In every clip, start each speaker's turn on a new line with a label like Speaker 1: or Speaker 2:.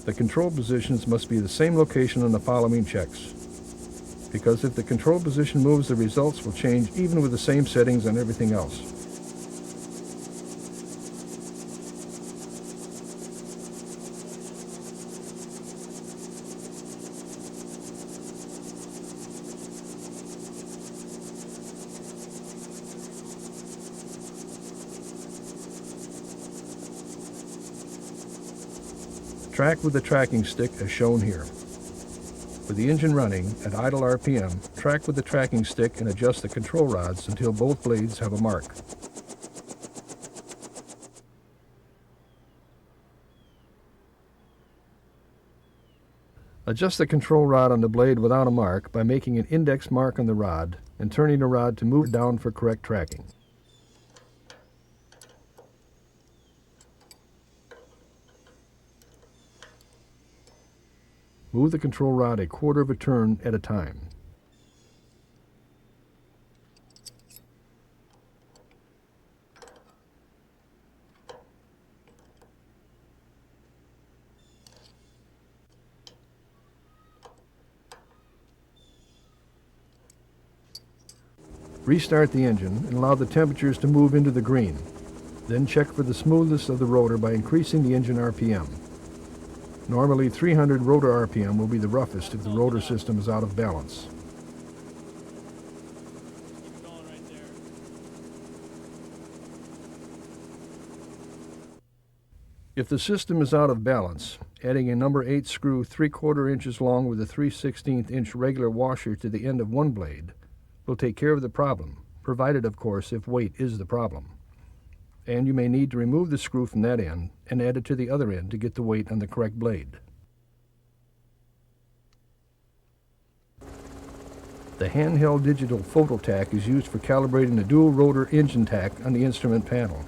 Speaker 1: The control positions must be the same location on the following checks, because if the control position moves, the results will change even with the same settings on everything else. Track with the tracking stick as shown here. With the engine running at idle RPM, track with the tracking stick and adjust the control rods until both blades have a mark. Adjust the control rod on the blade without a mark by making an index mark on the rod and turning the rod to move down for correct tracking. Move the control rod a quarter of a turn at a time. Restart the engine and allow the temperatures to move into the green. Then check for the smoothness of the rotor by increasing the engine RPM. Normally 300 rotor RPM will be the roughest if the rotor system is out of balance. If the system is out of balance, adding a number 8 screw 3/4 inches long with a 3/16 inch regular washer to the end of one blade will take care of the problem, provided of course if weight is the problem. And you may need to remove the screw from that end and add it to the other end to get the weight on the correct blade. The handheld digital photo tack is used for calibrating the dual rotor engine tack on the instrument panel.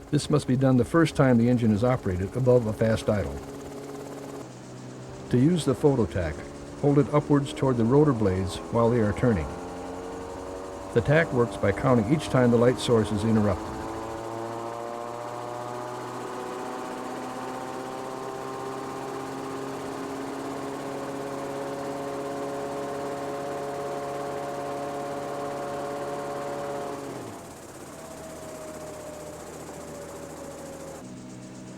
Speaker 1: This must be done the first time the engine is operated above a fast idle. To use the photo tack, hold it upwards toward the rotor blades while they are turning. The tack works by counting each time the light source is interrupted.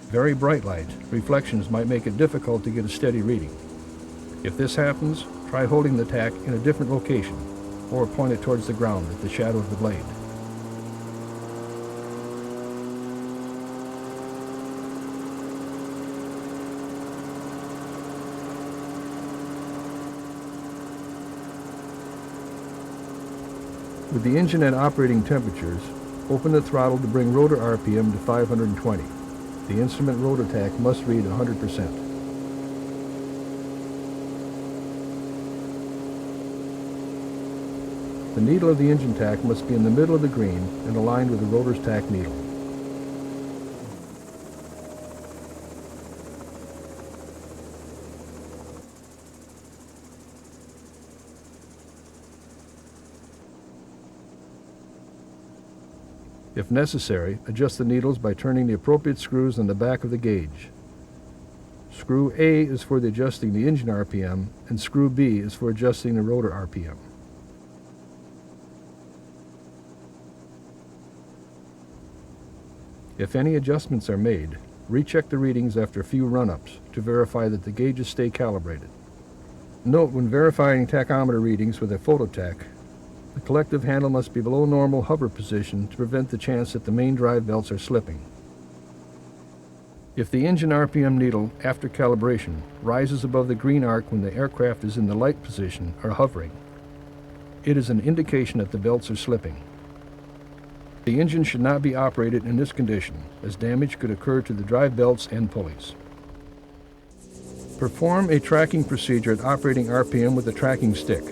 Speaker 1: Very bright light, reflections might make it difficult to get a steady reading. If this happens, try holding the tack in a different location or point it towards the ground at the shadow of the blade. With the engine at operating temperatures, open the throttle to bring rotor RPM to 520. The instrument rotor tack must read 100%. The needle of the engine tack must be in the middle of the green and aligned with the rotor's tack needle. If necessary, adjust the needles by turning the appropriate screws on the back of the gauge. Screw A is for adjusting the engine RPM, and screw B is for adjusting the rotor RPM. If any adjustments are made, recheck the readings after a few run-ups to verify that the gauges stay calibrated. Note when verifying tachometer readings with a photo tack, the collective handle must be below normal hover position to prevent the chance that the main drive belts are slipping. If the engine RPM needle, after calibration, rises above the green arc when the aircraft is in the light position or hovering, it is an indication that the belts are slipping. The engine should not be operated in this condition, as damage could occur to the drive belts and pulleys. Perform a tracking procedure at operating RPM with the tracking stick.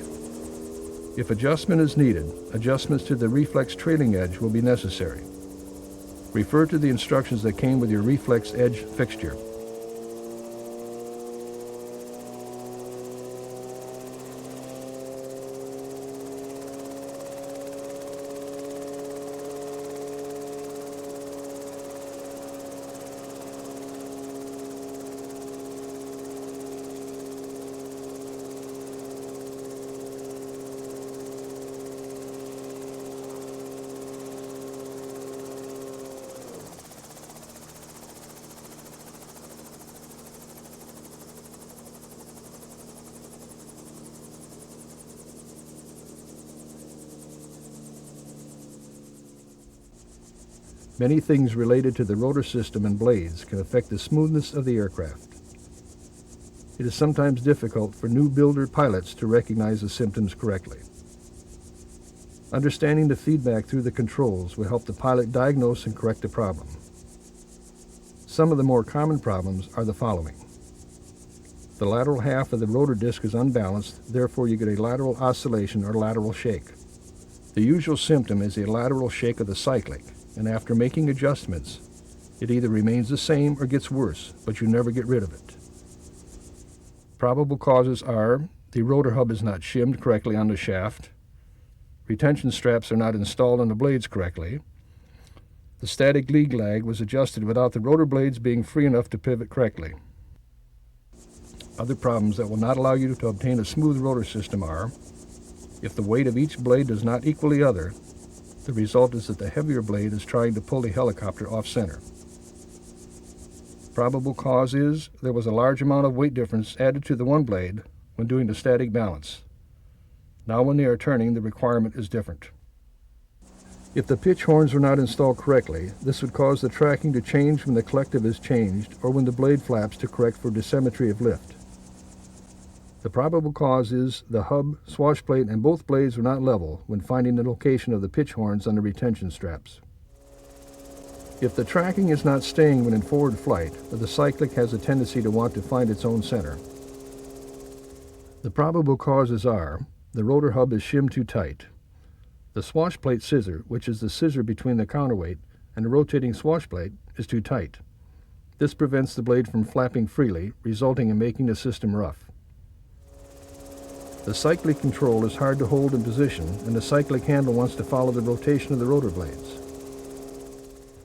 Speaker 1: If adjustment is needed, adjustments to the reflex trailing edge will be necessary. Refer to the instructions that came with your reflex edge fixture. Many things related to the rotor system and blades can affect the smoothness of the aircraft. It is sometimes difficult for new builder pilots to recognize the symptoms correctly. Understanding the feedback through the controls will help the pilot diagnose and correct the problem. Some of the more common problems are the following. The lateral half of the rotor disc is unbalanced, therefore you get a lateral oscillation or lateral shake. The usual symptom is a lateral shake of the cyclic, and after making adjustments, it either remains the same or gets worse, but you never get rid of it. Probable causes are the rotor hub is not shimmed correctly on the shaft, retention straps are not installed on the blades correctly, the static lead lag was adjusted without the rotor blades being free enough to pivot correctly. Other problems that will not allow you to obtain a smooth rotor system are, if the weight of each blade does not equal the other, the result is that the heavier blade is trying to pull the helicopter off-center. Probable cause is there was a large amount of weight difference added to the one blade when doing the static balance. Now when they are turning, the requirement is different. If the pitch horns were not installed correctly, this would cause the tracking to change when the collective is changed or when the blade flaps to correct for dissymmetry of lift. The probable cause is the hub, swash plate, and both blades were not level when finding the location of the pitch horns on the retention straps. If the tracking is not staying when in forward flight, or the cyclic has a tendency to want to find its own center. The probable causes are the rotor hub is shimmed too tight. The swash plate scissor, which is the scissor between the counterweight and the rotating swash plate, is too tight. This prevents the blade from flapping freely, resulting in making the system rough. The cyclic control is hard to hold in position, and the cyclic handle wants to follow the rotation of the rotor blades.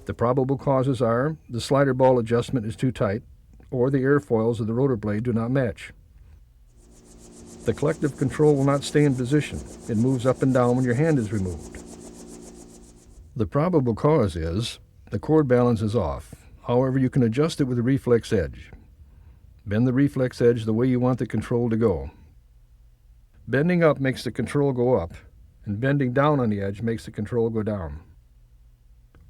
Speaker 1: The probable causes are the slider ball adjustment is too tight, or the airfoils of the rotor blade do not match. The collective control will not stay in position. It moves up and down when your hand is removed. The probable cause is the cord balance is off. However, you can adjust it with a reflex edge. Bend the reflex edge the way you want the control to go. Bending up makes the control go up, and bending down on the edge makes the control go down.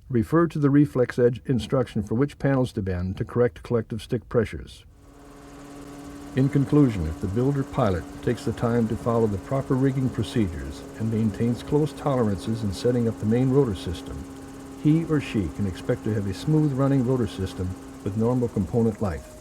Speaker 1: Refer to the reflex edge instruction for which panels to bend to correct collective stick pressures. In conclusion, if the builder pilot takes the time to follow the proper rigging procedures and maintains close tolerances in setting up the main rotor system, he or she can expect to have a smooth running rotor system with normal component life.